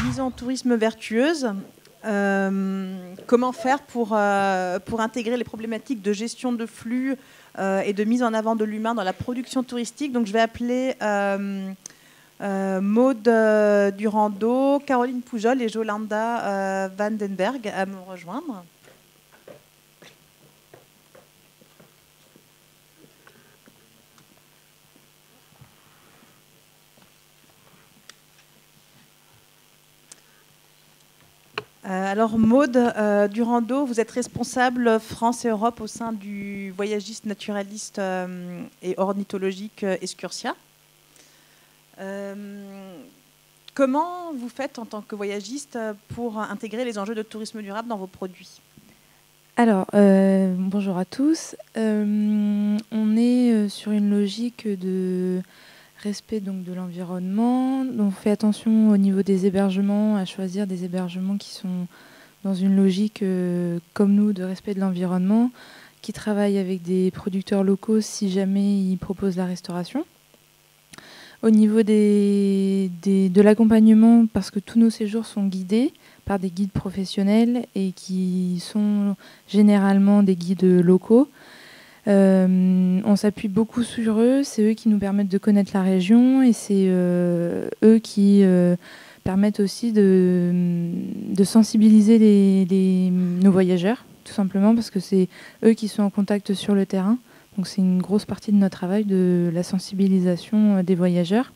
Mise en tourisme vertueuse. Comment faire pour intégrer les problématiques de gestion de flux et de mise en avant de l'humain dans la production touristique. Donc je vais appeler Maud Durando, Caroline Poujol et Jolanda Vandenberg à me rejoindre. Alors Maud Durando, vous êtes responsable France et Europe au sein du voyagiste naturaliste et ornithologique Excursia. Comment vous faites en tant que voyagiste pour intégrer les enjeux de tourisme durable dans vos produits? Alors, bonjour à tous. On est sur une logique de respect donc, de l'environnement. On fait attention au niveau des hébergements, à choisir des hébergements qui sont dans une logique, comme nous, de respect de l'environnement, qui travaillent avec des producteurs locaux si jamais ils proposent la restauration. Au niveau de l'accompagnement, parce que tous nos séjours sont guidés par des guides professionnels et qui sont généralement des guides locaux. On s'appuie beaucoup sur eux, c'est eux qui nous permettent de connaître la région et c'est eux qui permettent aussi de sensibiliser nos voyageurs, tout simplement parce que c'est eux qui sont en contact sur le terrain. Donc c'est une grosse partie de notre travail, de la sensibilisation des voyageurs.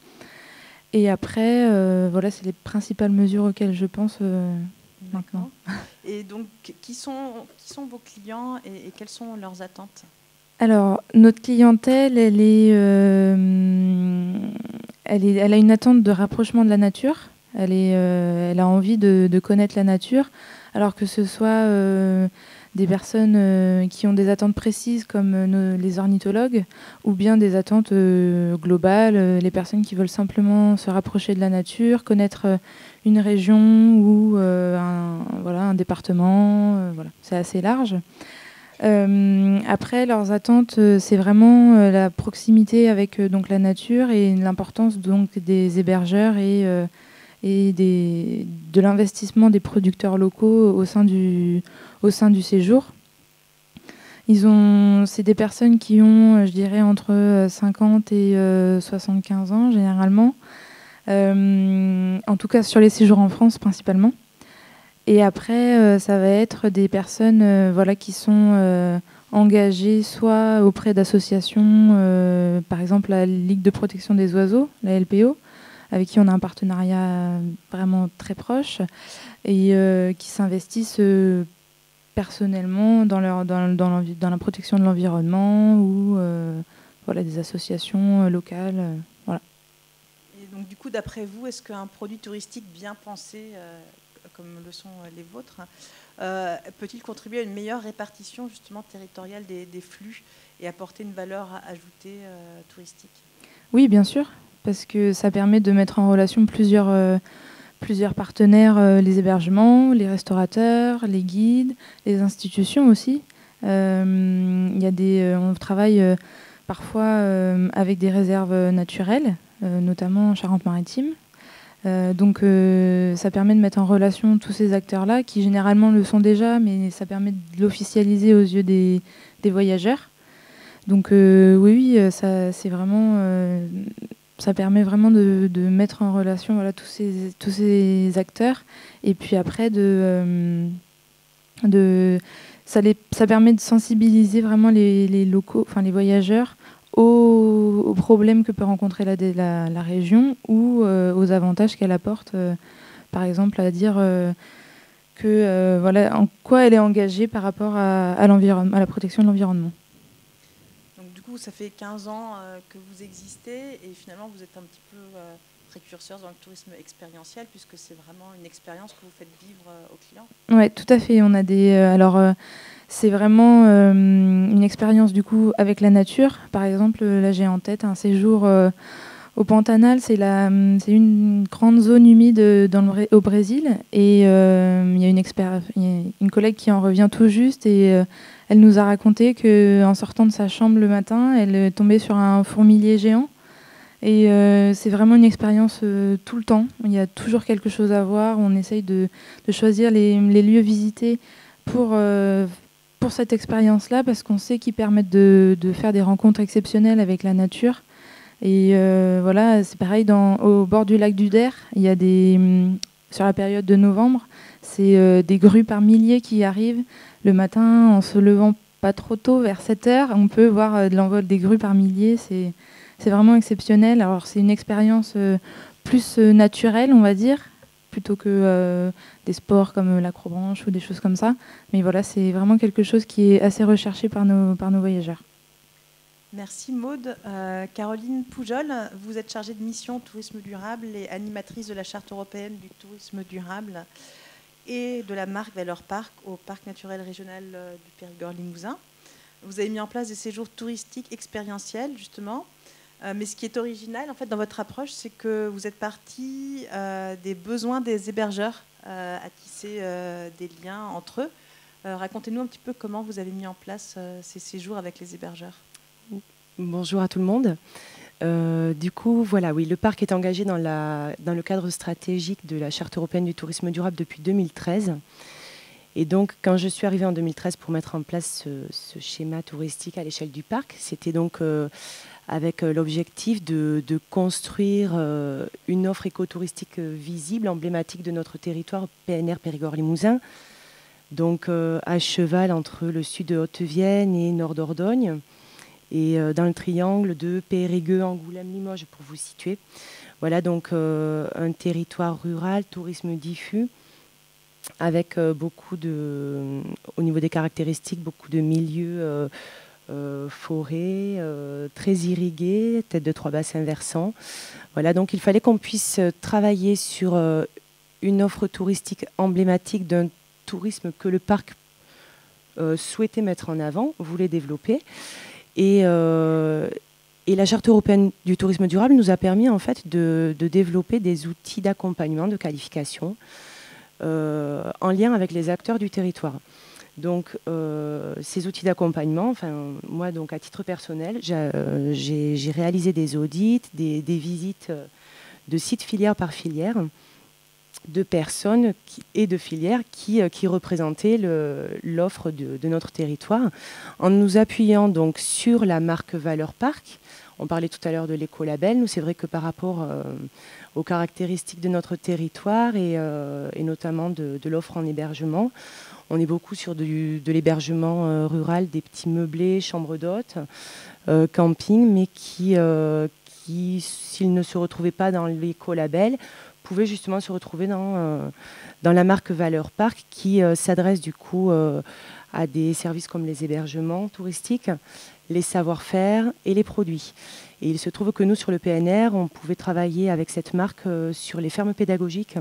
Et après, voilà, c'est les principales mesures auxquelles je pense maintenant. Et donc, qui sont vos clients et quelles sont leurs attentes? Alors, notre clientèle, elle a une attente de rapprochement de la nature. Elle a envie de connaître la nature, alors que ce soit des personnes qui ont des attentes précises comme les ornithologues, ou bien des attentes globales, les personnes qui veulent simplement se rapprocher de la nature, connaître une région ou un département. Voilà. C'est assez large. Après, leurs attentes, c'est vraiment la proximité avec donc, la nature et l'importance donc, des hébergeurs et de l'investissement des producteurs locaux au sein du séjour. C'est des personnes qui ont, je dirais, entre 50 et 75 ans, généralement. En tout cas, sur les séjours en France, principalement. Et après, ça va être des personnes qui sont engagées soit auprès d'associations, par exemple la Ligue de protection des oiseaux, la LPO, avec qui on a un partenariat vraiment très proche, et qui s'investissent personnellement dans la protection de l'environnement ou des associations locales. Voilà. Et donc, du coup, d'après vous, est-ce qu'un produit touristique bien pensé, comme le sont les vôtres, peut-il contribuer à une meilleure répartition justement territoriale des flux et apporter une valeur ajoutée touristique? Oui, bien sûr, parce que ça permet de mettre en relation plusieurs partenaires, les hébergements, les restaurateurs, les guides, les institutions aussi. On travaille parfois avec des réserves naturelles, notamment en Charente-Maritime. Donc ça permet de mettre en relation tous ces acteurs-là, qui généralement le sont déjà, mais ça permet de l'officialiser aux yeux des voyageurs. Donc oui, c'est vraiment... ça permet vraiment de mettre en relation tous ces acteurs. Et puis après, ça permet de sensibiliser vraiment les locaux, enfin les voyageurs, aux problèmes que peut rencontrer la région ou aux avantages qu'elle apporte. Par exemple, à dire en quoi elle est engagée par rapport à la protection de l'environnement. Ça fait 15 ans que vous existez et finalement vous êtes un petit peu précurseur dans le tourisme expérientiel puisque c'est vraiment une expérience que vous faites vivre aux clients. Oui, tout à fait. On a c'est vraiment une expérience du coup avec la nature. Par exemple, là j'ai en tête un séjour au Pantanal, c'est une grande zone humide au Brésil. Et il y a une collègue qui en revient tout juste. Et elle nous a raconté qu'en sortant de sa chambre le matin, elle est tombée sur un fourmilier géant. Et c'est vraiment une expérience tout le temps. Il y a toujours quelque chose à voir. On essaye de choisir les lieux visités pour cette expérience-là, parce qu'on sait qu'ils permettent de faire des rencontres exceptionnelles avec la nature. Et voilà, c'est pareil au bord du lac du Der. Il y a sur la période de novembre, c'est des grues par milliers qui arrivent le matin en se levant pas trop tôt, vers 7 heures. On peut voir de l'envol des grues par milliers. C'est vraiment exceptionnel. Alors c'est une expérience plus naturelle, on va dire, plutôt que des sports comme l'acrobranche ou des choses comme ça. Mais voilà, c'est vraiment quelque chose qui est assez recherché par nos voyageurs. Merci Maude. Caroline Poujol, vous êtes chargée de mission tourisme durable et animatrice de la charte européenne du tourisme durable et de la marque Valeur Parc au parc naturel régional du Périgord-Limousin. Vous avez mis en place des séjours touristiques expérientiels, justement. Mais ce qui est original, en fait, dans votre approche, c'est que vous êtes parti des besoins des hébergeurs à tisser des liens entre eux. Racontez-nous un petit peu comment vous avez mis en place ces séjours avec les hébergeurs. Bonjour à tout le monde. Du coup, voilà, oui, le parc est engagé dans le cadre stratégique de la Charte européenne du tourisme durable depuis 2013. Et donc, quand je suis arrivée en 2013 pour mettre en place ce schéma touristique à l'échelle du parc, c'était donc avec l'objectif de construire une offre écotouristique visible, emblématique de notre territoire PNR Périgord-Limousin, donc à cheval entre le sud de Haute-Vienne et nord d'Ordogne, et dans le triangle de Périgueux, Angoulême, Limoges, pour vous situer. Voilà donc un territoire rural, tourisme diffus, avec beaucoup au niveau des caractéristiques, beaucoup de milieux forêts, très irrigués, tête de 3 bassins versants. Voilà, donc il fallait qu'on puisse travailler sur une offre touristique emblématique d'un tourisme que le parc souhaitait mettre en avant, voulait développer. Et la Charte européenne du tourisme durable nous a permis en fait de développer des outils d'accompagnement, de qualification en lien avec les acteurs du territoire. Donc ces outils d'accompagnement, enfin, moi donc à titre personnel, j'ai réalisé des audits, des visites de sites filière par filière, de personnes et de filières qui représentaient l'offre de notre territoire, en nous appuyant donc sur la marque Valeur Parc. On parlait tout à l'heure de l'écolabel. Nous, c'est vrai que par rapport aux caractéristiques de notre territoire et notamment de l'offre en hébergement, on est beaucoup sur de l'hébergement rural, des petits meublés, chambres d'hôtes, camping, mais qui, s'ils ne se retrouvaient pas dans l'écolabel, pouvaient justement se retrouver dans la marque Valeur Parc, qui s'adresse du coup à des services comme les hébergements touristiques, les savoir-faire et les produits. Et il se trouve que nous, sur le PNR, on pouvait travailler avec cette marque sur les fermes pédagogiques,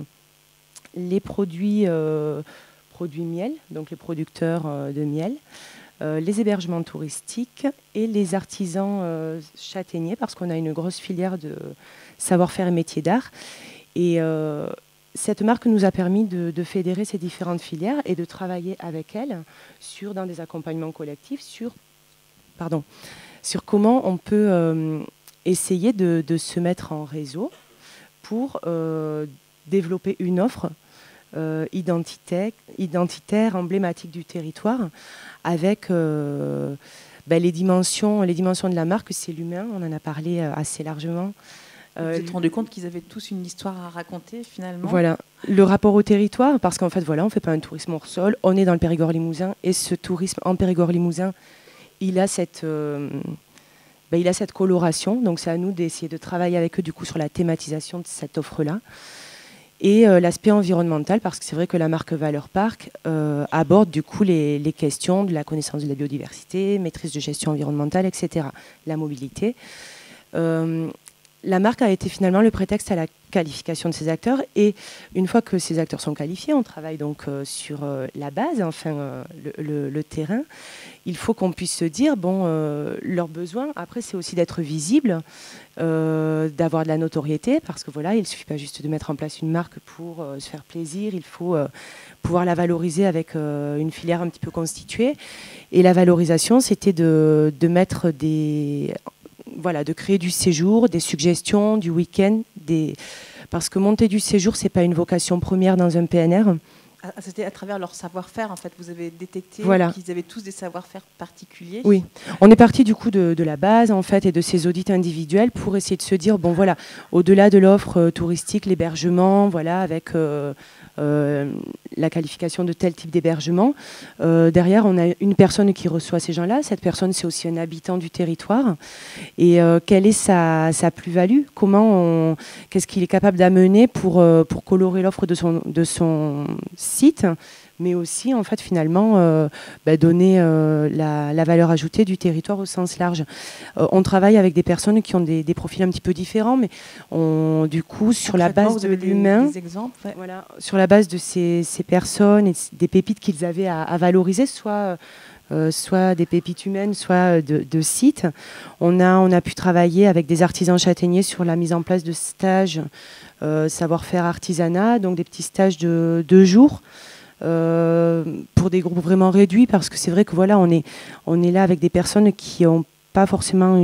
les produits miel, donc les producteurs de miel, les hébergements touristiques et les artisans châtaigniers, parce qu'on a une grosse filière de savoir-faire et métiers d'art. Et cette marque nous a permis de fédérer ces différentes filières et de travailler avec elles dans des accompagnements collectifs sur comment on peut essayer de se mettre en réseau pour développer une offre identitaire, emblématique du territoire, avec les dimensions de la marque. C'est l'humain, on en a parlé assez largement. Vous vous êtes rendu compte qu'ils avaient tous une histoire à raconter, finalement. Voilà, le rapport au territoire, parce qu'en fait, voilà, on ne fait pas un tourisme hors sol, on est dans le Périgord-Limousin, et ce tourisme en Périgord-Limousin, il a cette coloration, donc c'est à nous d'essayer de travailler avec eux du coup sur la thématisation de cette offre-là. Et l'aspect environnemental, parce que c'est vrai que la marque Valeur Parc aborde du coup les questions de la connaissance de la biodiversité, maîtrise de gestion environnementale, etc., la mobilité. la marque a été finalement le prétexte à la qualification de ces acteurs. Et une fois que ces acteurs sont qualifiés, on travaille donc sur la base, enfin le terrain. Il faut qu'on puisse se dire, bon, leurs besoins, après, c'est aussi d'être visible, d'avoir de la notoriété, parce que voilà, il ne suffit pas juste de mettre en place une marque pour se faire plaisir, il faut pouvoir la valoriser avec une filière un petit peu constituée. Et la valorisation, c'était de mettre voilà, de créer du séjour, des suggestions, du week-end, parce que monter du séjour, c'est pas une vocation première dans un PNR. C'était à travers leur savoir-faire, en fait. Vous avez détecté qu'ils avaient tous des savoir-faire particuliers. Oui, on est parti du coup de la base, en fait, et de ces audits individuels pour essayer de se dire, bon voilà, au-delà de l'offre touristique, l'hébergement, voilà, avec la qualification de tel type d'hébergement, derrière, on a une personne qui reçoit ces gens-là. Cette personne, c'est aussi un habitant du territoire. Et quelle est sa plus-value? Qu'est-ce qu'il est capable d'amener pour colorer l'offre de son site, mais aussi en fait finalement donner la valeur ajoutée du territoire au sens large. On travaille avec des personnes qui ont des profils un petit peu différents, mais du coup sur la base de l'humain, voilà, sur la base de ces personnes et des pépites qu'ils avaient à valoriser, soit des pépites humaines, soit de sites. On a pu travailler avec des artisans châtaigniers sur la mise en place de stages savoir-faire artisanat, donc des petits stages de 2 jours pour des groupes vraiment réduits, parce que c'est vrai que voilà, on est là avec des personnes qui n'ont pas forcément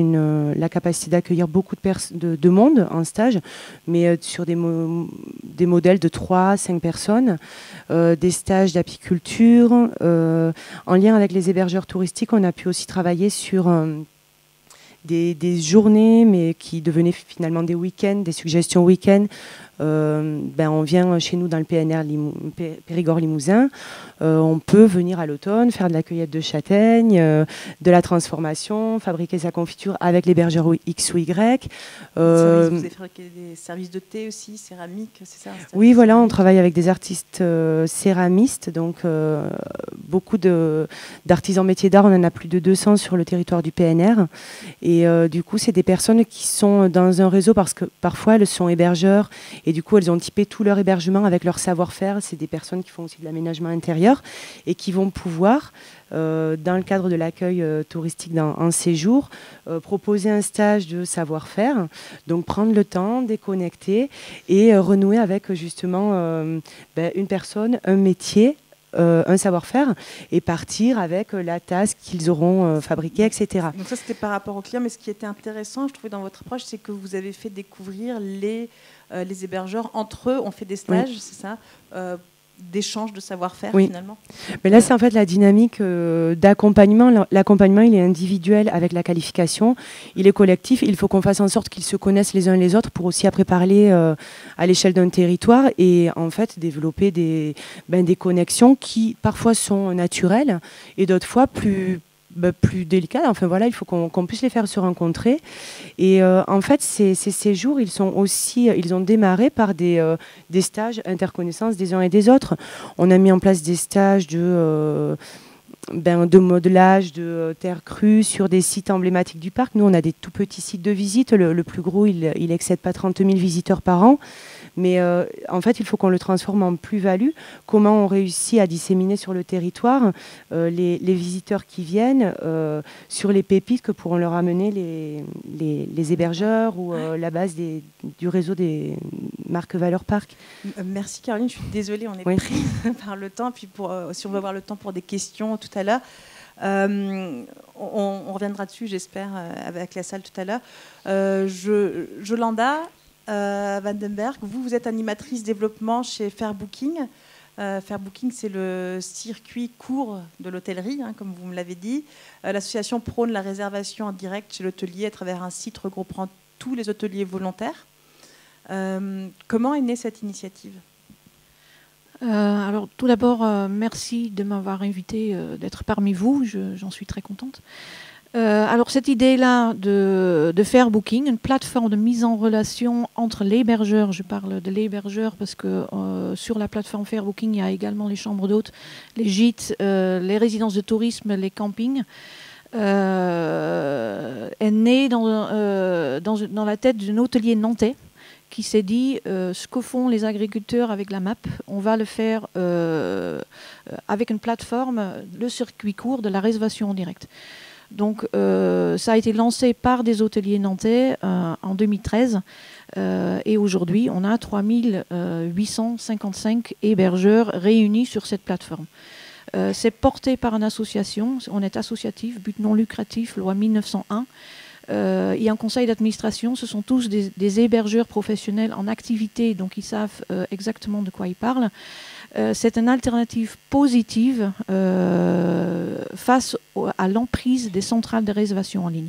la capacité d'accueillir beaucoup de monde en stage, mais sur des modèles de 3-5 personnes, des stages d'apiculture. En lien avec les hébergeurs touristiques, on a pu aussi travailler sur des journées, mais qui devenaient finalement des week-ends, des suggestions week-ends. On vient chez nous dans le PNR Périgord-Limousin. On peut venir à l'automne faire de la cueillette de châtaignes, de la transformation, fabriquer sa confiture avec l'hébergeur X ou Y. Vous avez fabriqué des services de thé aussi, céramique, c'est ça? Oui, voilà, on travaille avec des artistes céramistes, donc beaucoup d'artisans métiers d'art. On en a plus de 200 sur le territoire du PNR. Et du coup, c'est des personnes qui sont dans un réseau, parce que parfois elles sont hébergeurs et du coup elles ont typé tout leur hébergement avec leur savoir-faire. C'est des personnes qui font aussi de l'aménagement intérieur et qui vont pouvoir, dans le cadre de l'accueil touristique en séjour, proposer un stage de savoir-faire, donc prendre le temps, déconnecter et renouer avec justement une personne, un métier, un savoir-faire, et partir avec la tasse qu'ils auront fabriquée, etc. Donc ça, c'était par rapport aux clients, mais ce qui était intéressant, je trouvais, dans votre approche, c'est que vous avez fait découvrir les hébergeurs entre eux, on fait des stages, oui. C'est ça, d'échange de savoir-faire, oui. Finalement. Mais là, c'est en fait la dynamique d'accompagnement. L'accompagnement, il est individuel avec la qualification, il est collectif. Il faut qu'on fasse en sorte qu'ils se connaissent les uns les autres pour aussi après parler à l'échelle d'un territoire et en fait développer des connexions qui parfois sont naturelles et d'autres fois plus délicates. Enfin voilà, il faut qu'on puisse les faire se rencontrer. Et en fait, ces séjours, ils ont démarré par des stages interconnaissance des uns et des autres. On a mis en place des stages de modelage de terre crue sur des sites emblématiques du parc. Nous, on a des tout petits sites de visite. Le plus gros, il excède pas 30 000 visiteurs par an. Mais en fait, il faut qu'on le transforme en plus-value. Comment on réussit à disséminer sur le territoire les visiteurs qui viennent sur les pépites que pourront leur amener les hébergeurs ou la base du réseau des marques Valeurs Parc. Merci Caroline, je suis désolée, on est pris par le temps. Puis si on va avoir le temps pour des questions tout à l'heure, on reviendra dessus, j'espère, avec la salle tout à l'heure. Jolanda Vandenberg, vous êtes animatrice développement chez Fairbooking. Fairbooking, c'est le circuit court de l'hôtellerie, comme vous me l'avez dit. L'association prône la réservation en direct chez l'hôtelier à travers un site regroupant tous les hôteliers volontaires. Comment est née cette initiative ? Alors, tout d'abord, merci de m'avoir invité d'être parmi vous. J'en suis très contente. Alors cette idée-là de Fairbooking, une plateforme de mise en relation entre l'hébergeur, je parle de l'hébergeur parce que sur la plateforme Fairbooking, il y a également les chambres d'hôtes, les gîtes, les résidences de tourisme, les campings. est née dans la tête d'un hôtelier nantais qui s'est dit ce que font les agriculteurs avec la MAP, on va le faire avec une plateforme, le circuit court de la réservation en direct. Donc ça a été lancé par des hôteliers nantais en 2013 et aujourd'hui on a 3855 hébergeurs réunis sur cette plateforme. C'est porté par une association, on est associatif, but non lucratif, loi 1901. Il y a un conseil d'administration, ce sont tous des hébergeurs professionnels en activité, donc ils savent exactement de quoi ils parlent. C'est une alternative positive face à l'emprise des centrales de réservation en ligne.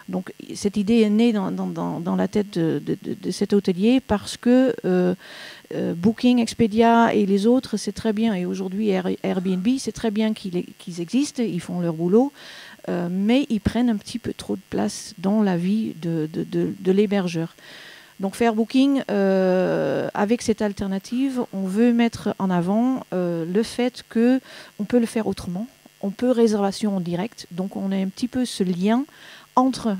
Donc cette idée est née dans la tête de cet hôtelier parce que Booking, Expedia et les autres, c'est très bien, et aujourd'hui Airbnb, c'est très bien qu'ils existent, ils font leur boulot, mais ils prennent un petit peu trop de place dans la vie de l'hébergeur. Donc Fair Booking, avec cette alternative, on veut mettre en avant le fait qu'on peut le faire autrement. On peut réservation en direct, donc on a un petit peu ce lien entre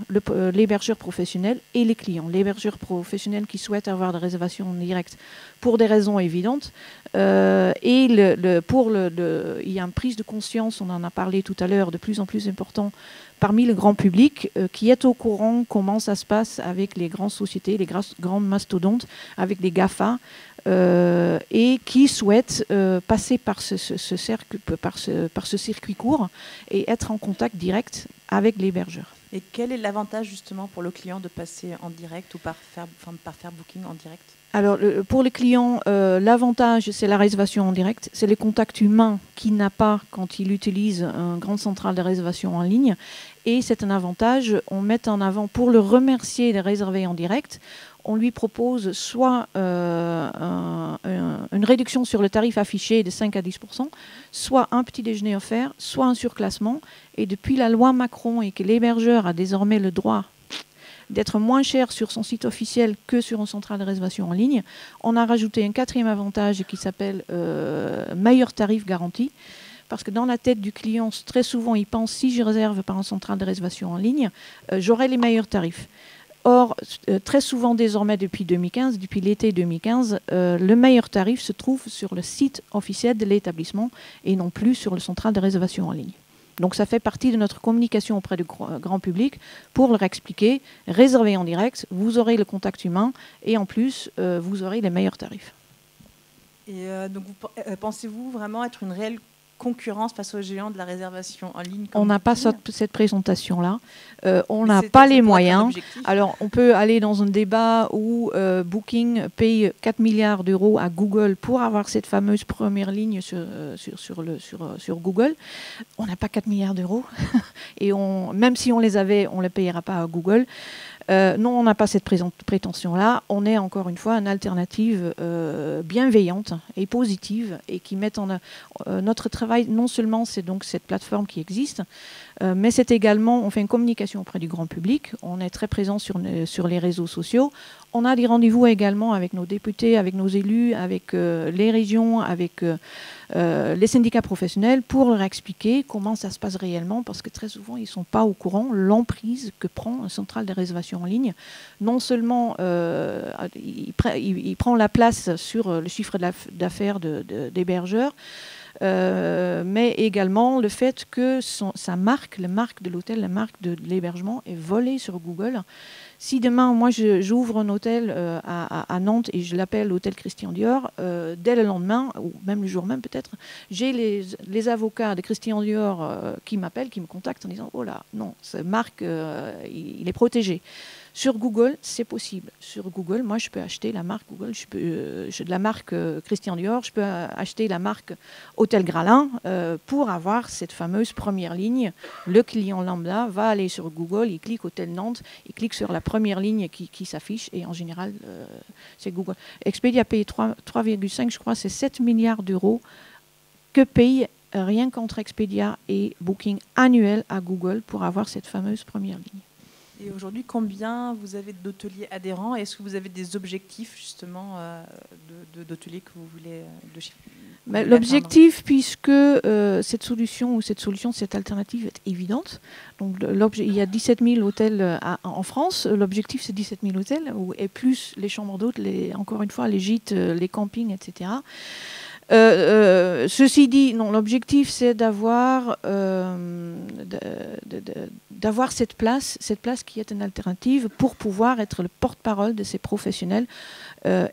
l'hébergeur professionnel et les clients. L'hébergeur professionnel qui souhaite avoir des réservations en direct pour des raisons évidentes. Et il y a une prise de conscience, on en a parlé tout à l'heure, de plus en plus important parmi le grand public qui est au courant comment ça se passe avec les grandes sociétés, les grands mastodontes, avec les GAFA, et qui souhaitent passer par ce circuit court et être en contact direct avec l'hébergeur. Et quel est l'avantage justement pour le client de passer en direct ou par faire booking en direct? Alors pour les clients, l'avantage c'est la réservation en direct, c'est les contacts humains qu'il n'a pas quand il utilise une grande centrale de réservation en ligne. Et c'est un avantage, on met en avant pour le remercier de réserver en direct. On lui propose soit une réduction sur le tarif affiché de 5 à 10%, soit un petit déjeuner offert, soit un surclassement. Et depuis la loi Macron et que l'hébergeur a désormais le droit d'être moins cher sur son site officiel que sur une centrale de réservation en ligne, on a rajouté un quatrième avantage qui s'appelle meilleur tarif garanti. Parce que dans la tête du client, très souvent, il pense si je réserve par une centrale de réservation en ligne, j'aurai les meilleurs tarifs. Or, très souvent désormais depuis l'été 2015, le meilleur tarif se trouve sur le site officiel de l'établissement et non plus sur le central de réservation en ligne. Donc ça fait partie de notre communication auprès du grand public pour leur expliquer, réservez en direct, vous aurez le contact humain et en plus, vous aurez les meilleurs tarifs. Et donc, pensez-vous vraiment être une réelle concurrence face aux géants de la réservation en ligne? On n'a pas cette présentation-là. On n'a pas les moyens. Alors, on peut aller dans un débat où Booking paye 4 milliards d'euros à Google pour avoir cette fameuse première ligne sur Google. On n'a pas 4 milliards d'euros. Et même si on les avait, on ne les payera pas à Google. Non, on n'a pas cette prétention-là. On est encore une fois une alternative bienveillante et positive et qui met en notre travail. Non seulement c'est donc cette plateforme qui existe, mais c'est également, on fait une communication auprès du grand public. On est très présent sur les réseaux sociaux. On a des rendez-vous également avec nos députés, avec nos élus, avec les régions, avec les syndicats professionnels pour leur expliquer comment ça se passe réellement, parce que très souvent, ils ne sont pas au courant l'emprise que prend une centrale de réservation en ligne. Non seulement il prend la place sur le chiffre d'affaires d'hébergeurs, mais également le fait que sa marque, la marque de l'hôtel, la marque de l'hébergement est volée sur Google. Si demain, moi, j'ouvre un hôtel à Nantes et je l'appelle l'hôtel Christian Dior, dès le lendemain, ou même le jour même peut-être, j'ai les avocats de Christian Dior qui m'appellent, qui me contactent en disant « Oh là, non, cette marque, il est protégé ». Sur Google, c'est possible. Sur Google, moi, je peux acheter la marque Google, de la marque Christian Dior, je peux acheter la marque Hôtel Gralin pour avoir cette fameuse première ligne. Le client lambda va aller sur Google, il clique Hôtel Nantes, il clique sur la première ligne qui s'affiche et en général, c'est Google. Expedia paye 3,5, je crois, c'est 7 milliards d'euros que paye rien qu'entre Expedia et Booking annuel à Google pour avoir cette fameuse première ligne. Et aujourd'hui, combien vous avez d'hôteliers adhérents? Est-ce que vous avez des objectifs justement d'hôteliers que vous voulez L'objectif, puisque cette solution, cette alternative est évidente. Donc, il y a 17 000 hôtels en France. L'objectif, c'est 17 000 hôtels, et plus les chambres d'hôtes, encore une fois, les gîtes, les campings, etc. Ceci dit, non, l'objectif, c'est d'avoir cette place qui est une alternative pour pouvoir être le porte-parole de ces professionnels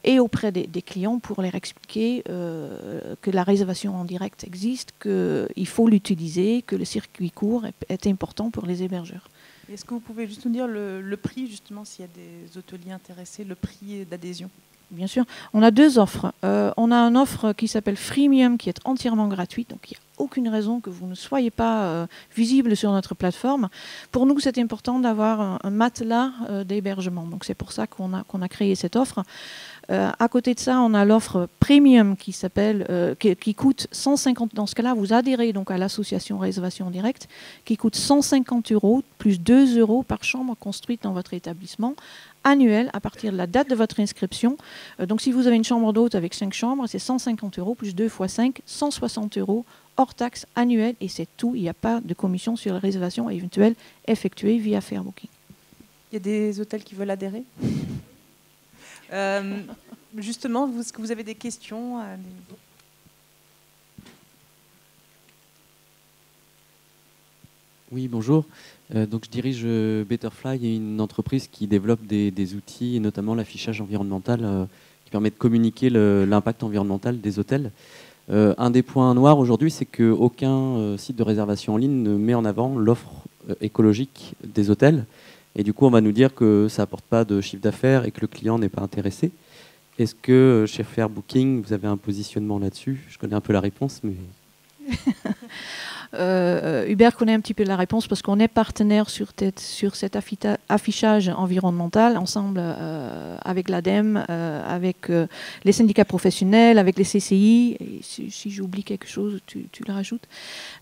et auprès des clients pour leur expliquer que la réservation en direct existe, qu'il faut l'utiliser, que le circuit court est important pour les hébergeurs. Est-ce que vous pouvez juste nous dire le prix, justement, s'il y a des hôteliers intéressés, le prix d'adhésion? Bien sûr, on a deux offres. On a une offre qui s'appelle Freemium, qui est entièrement gratuite, donc il n'y a aucune raison que vous ne soyez pas visible sur notre plateforme. Pour nous, c'est important d'avoir un matelas d'hébergement, donc c'est pour ça qu'on a créé cette offre. À côté de ça, on a l'offre Premium qui coûte 150. Dans ce cas-là, vous adhérez donc à l'association Réservation en Direct, qui coûte 150 € plus 2 € par chambre construite dans votre établissement annuel à partir de la date de votre inscription. Donc, si vous avez une chambre d'hôte avec 5 chambres, c'est 150 € plus 2 x 5, 160 € hors taxe annuelle, et c'est tout. Il n'y a pas de commission sur les réservations éventuelles effectuées via Fairbooking. Il y a des hôtels qui veulent adhérer? Justement, est-ce que vous avez des questions? Oui, bonjour. Donc, je dirige Betterfly, une entreprise qui développe des outils, et notamment l'affichage environnemental, qui permet de communiquer l'impact environnemental des hôtels. Un des points noirs aujourd'hui, c'est qu'aucun site de réservation en ligne ne met en avant l'offre écologique des hôtels. Et du coup, on va nous dire que ça n'apporte pas de chiffre d'affaires et que le client n'est pas intéressé. Est-ce que chez Fairbooking, vous avez un positionnement là-dessus? Je connais un peu la réponse, mais... Hubert connaît un petit peu la réponse parce qu'on est partenaire sur cet affichage environnemental ensemble avec l'ADEME, avec les syndicats professionnels, avec les CCI. Et si j'oublie quelque chose, tu le rajoutes.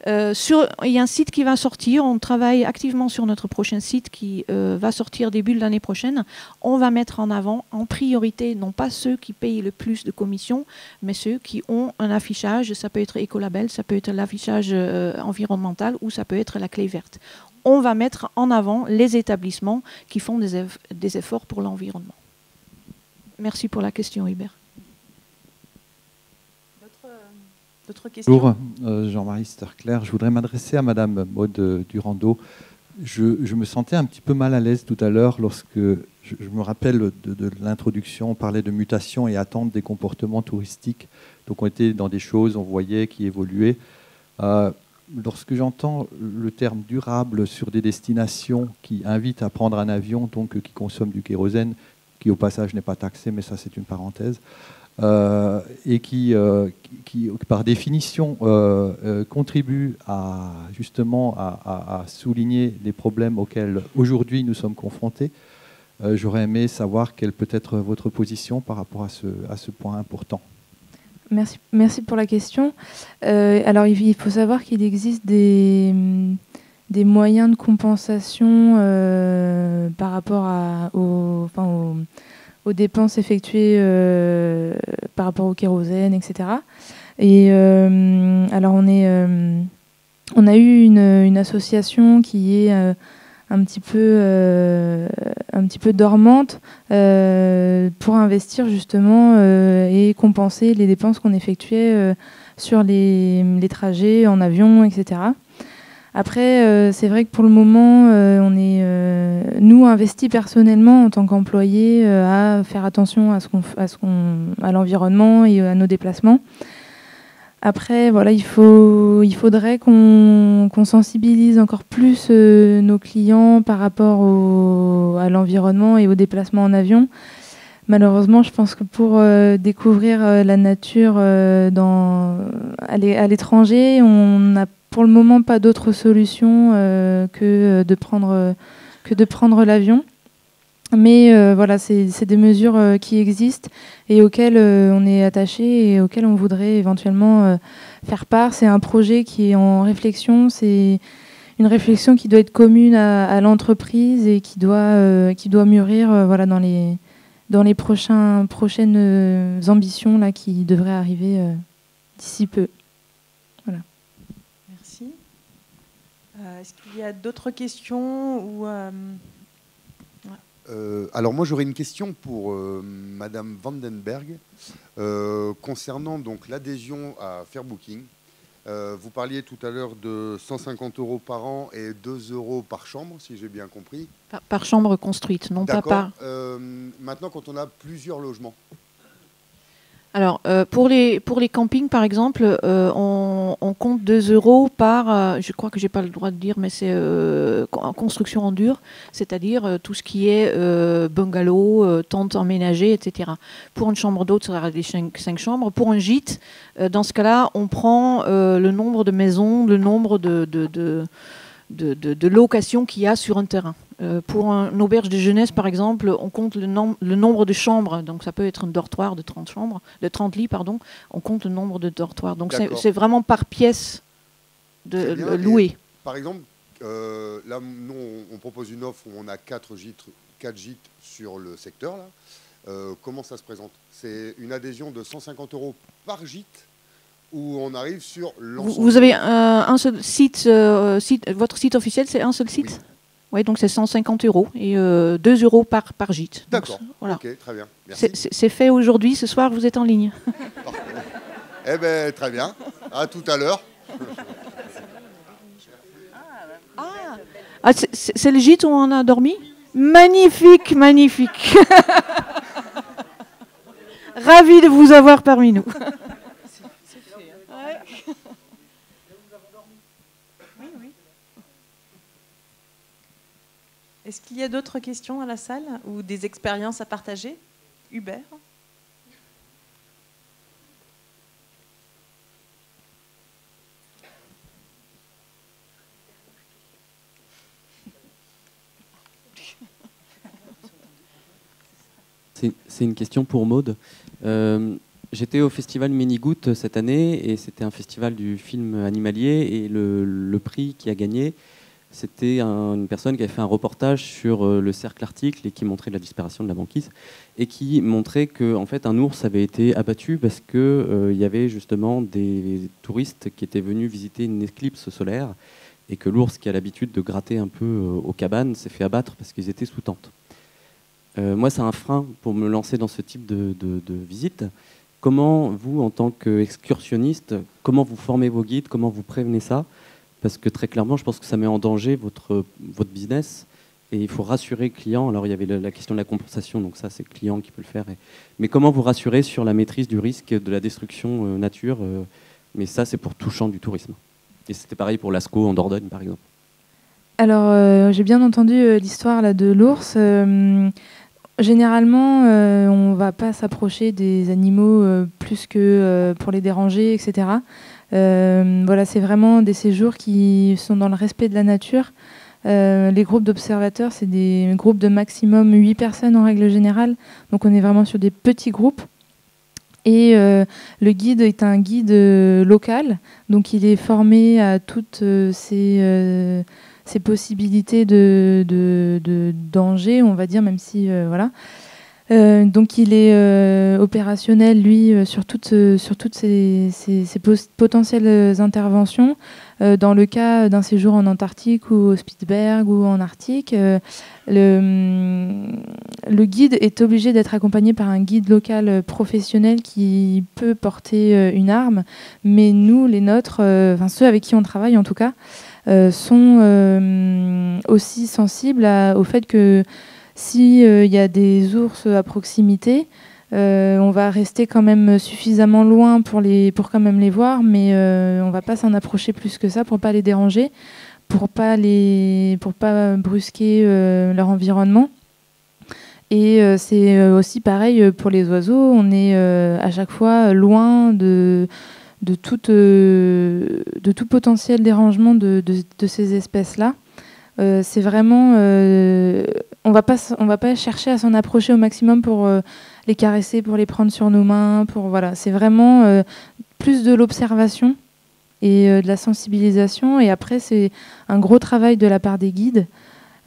Il y a un site qui va sortir. On travaille activement sur notre prochain site qui va sortir début de l'année prochaine. On va mettre en avant en priorité non pas ceux qui payent le plus de commissions, mais ceux qui ont un affichage. Ça peut être Ecolabel, ça peut être l'affichage environnemental ou ça peut être la clé verte. On va mettre en avant les établissements qui font des efforts pour l'environnement. Merci pour la question, Hubert. D'autres questions? Bonjour, Jean-Marie Sterclair. Je voudrais m'adresser à Madame Maud Durando. Je me sentais un petit peu mal à l'aise tout à l'heure lorsque je me rappelle de l'introduction, on parlait de mutation et attente des comportements touristiques. Donc on était dans des choses, on voyait qui évoluaient. Lorsque j'entends le terme durable sur des destinations qui invitent à prendre un avion, donc qui consomment du kérosène, qui au passage n'est pas taxé, mais ça c'est une parenthèse, et qui par définition contribue justement à souligner les problèmes auxquels aujourd'hui nous sommes confrontés, j'aurais aimé savoir quelle peut être votre position par rapport à ce point important. Merci pour la question. Alors, il faut savoir qu'il existe des moyens de compensation par rapport aux dépenses effectuées par rapport au kérosène, etc. Et alors, on a eu une association qui est un petit peu dormante pour investir justement et compenser les dépenses qu'on effectuait sur les trajets en avion, etc. Après, c'est vrai que pour le moment, on est nous investis personnellement en tant qu'employés à faire attention à l'environnement et à nos déplacements. Après, voilà, il faudrait qu'on sensibilise encore plus nos clients par rapport à l'environnement et au déplacement en avion. Malheureusement, je pense que pour découvrir la nature à l'étranger, on n'a pour le moment pas d'autre solution que de prendre l'avion. Mais voilà, c'est des mesures qui existent et auxquelles on est attaché et auxquelles on voudrait éventuellement faire part. C'est un projet qui est en réflexion, c'est une réflexion qui doit être commune à l'entreprise et qui doit mûrir voilà, dans les prochaines ambitions là, qui devraient arriver d'ici peu. Voilà. Merci. Est-ce qu'il y a d'autres questions ou, alors moi j'aurais une question pour Madame Vandenberg concernant donc l'adhésion à Fairbooking. Vous parliez tout à l'heure de 150 € par an et 2 € par chambre, si j'ai bien compris. Par chambre construite, non pas par... Maintenant, quand on a plusieurs logements. Alors, pour les campings, par exemple, on compte 2 € par, je crois que je n'ai pas le droit de dire, mais c'est construction en dur, c'est-à-dire tout ce qui est bungalow, tente emménagée, etc. Pour une chambre d'hôte, ça sera des 5 chambres. Pour un gîte, dans ce cas-là, on prend le nombre de maisons, le nombre de locations qu'il y a sur un terrain. Pour une auberge de jeunesse, par exemple, on compte le nombre de chambres. Donc, ça peut être un dortoir de 30 chambres, de 30 lits, pardon. On compte le nombre de dortoirs. Donc, c'est vraiment par pièce louée. Et, par exemple, là, nous, on propose une offre où on a 4 gîtes sur le secteur. Là. Comment ça se présente? C'est une adhésion de 150 € par gîte où on arrive sur l'ensemble. Vous avez un seul site, votre site officiel, c'est un seul site? Oui, donc c'est 150 € et 2 € par gîte. D'accord, voilà. Ok, très bien. Merci. C'est fait aujourd'hui, ce soir, vous êtes en ligne. Eh bien, très bien. À tout à l'heure. C'est le gîte où on a dormi? Magnifique, magnifique. Ravi de vous avoir parmi nous. est-ce qu'il y a d'autres questions à la salle ou des expériences à partager? Hubert? C'est une question pour Maude. J'étais au festival Minigout cette année et c'était un festival du film animalier et le prix qui a gagné, c'était une personne qui avait fait un reportage sur le cercle arctique et qui montrait la disparition de la banquise et qui montrait que en fait, un ours avait été abattu parce qu'il y avait justement des touristes qui étaient venus visiter une éclipse solaire et que l'ours qui a l'habitude de gratter un peu aux cabanes s'est fait abattre parce qu'ils étaient sous tente. Moi, c'est un frein pour me lancer dans ce type de visite. Comment vous, en tant qu'excursionniste, comment vous formez vos guides, comment vous prévenez ça? Parce que très clairement, je pense que ça met en danger votre business et il faut rassurer le client. Alors, il y avait la question de la compensation, donc ça, c'est le client qui peut le faire. Mais comment vous rassurer sur la maîtrise du risque de la destruction nature mais ça, c'est pour tout champ du tourisme. Et c'était pareil pour Lascaux en Dordogne, par exemple. Alors, j'ai bien entendu l'histoire là, de l'ours. Généralement, on ne va pas s'approcher des animaux plus que pour les déranger, etc. Voilà, c'est vraiment des séjours qui sont dans le respect de la nature. Les groupes d'observateurs, c'est des groupes de maximum 8 personnes en règle générale. Donc on est vraiment sur des petits groupes. Et le guide est un guide local. Donc il est formé à toutes ces possibilités de danger, on va dire, même si... voilà. Donc il est opérationnel, lui, sur toutes ces potentielles interventions. Dans le cas d'un séjour en Antarctique ou au Spitzberg ou en Arctique, le guide est obligé d'être accompagné par un guide local professionnel qui peut porter une arme. Mais nous, les nôtres, ceux avec qui on travaille en tout cas, sont aussi sensibles au fait que si y a des ours à proximité, on va rester quand même suffisamment loin pour quand même les voir, mais on va pas s'en approcher plus que ça pour pas les déranger, pour pas brusquer leur environnement. Et c'est aussi pareil pour les oiseaux. On est à chaque fois loin de tout potentiel dérangement de ces espèces-là. C'est vraiment, on va pas chercher à s'en approcher au maximum pour les caresser, pour les prendre sur nos mains, voilà. C'est vraiment plus de l'observation et de la sensibilisation. Et après, c'est un gros travail de la part des guides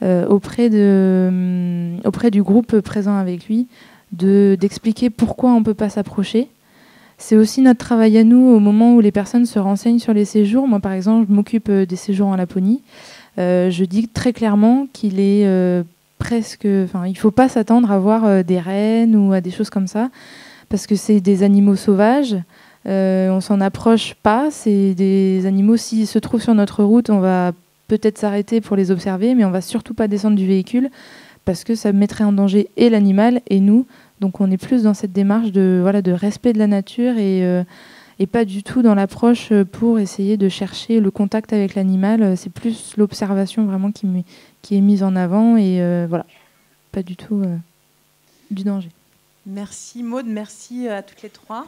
auprès du groupe présent avec lui, d'expliquer pourquoi on peut pas s'approcher. c'est aussi notre travail à nous au moment où les personnes se renseignent sur les séjours. Moi, par exemple, je m'occupe des séjours en Laponie. Je dis très clairement qu'il est presque... Enfin, il ne faut pas s'attendre à voir des rennes ou à des choses comme ça, parce que c'est des animaux sauvages. On s'en approche pas. C'est des animaux, s'ils se trouvent sur notre route, on va peut-être s'arrêter pour les observer, mais on ne va surtout pas descendre du véhicule, parce que ça mettrait en danger et l'animal et nous. Donc on est plus dans cette démarche de respect de la nature et pas du tout dans l'approche pour essayer de chercher le contact avec l'animal. C'est plus l'observation vraiment qui est mise en avant et voilà, pas du tout du danger. Merci Maude, merci à toutes les trois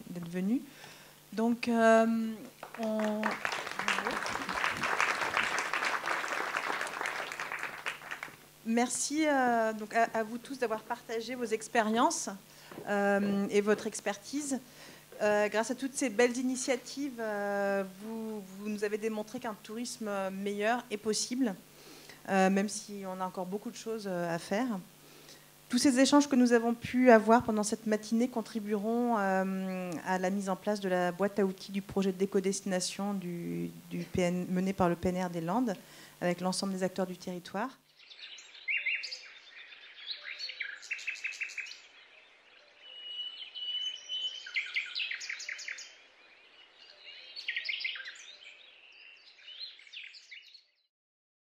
d'être venues. Donc merci donc à vous tous d'avoir partagé vos expériences et votre expertise. Grâce à toutes ces belles initiatives, vous nous avez démontré qu'un tourisme meilleur est possible, même si on a encore beaucoup de choses à faire. Tous ces échanges que nous avons pu avoir pendant cette matinée contribueront à la mise en place de la boîte à outils du projet d'éco-destination mené par le PNR des Landes, avec l'ensemble des acteurs du territoire.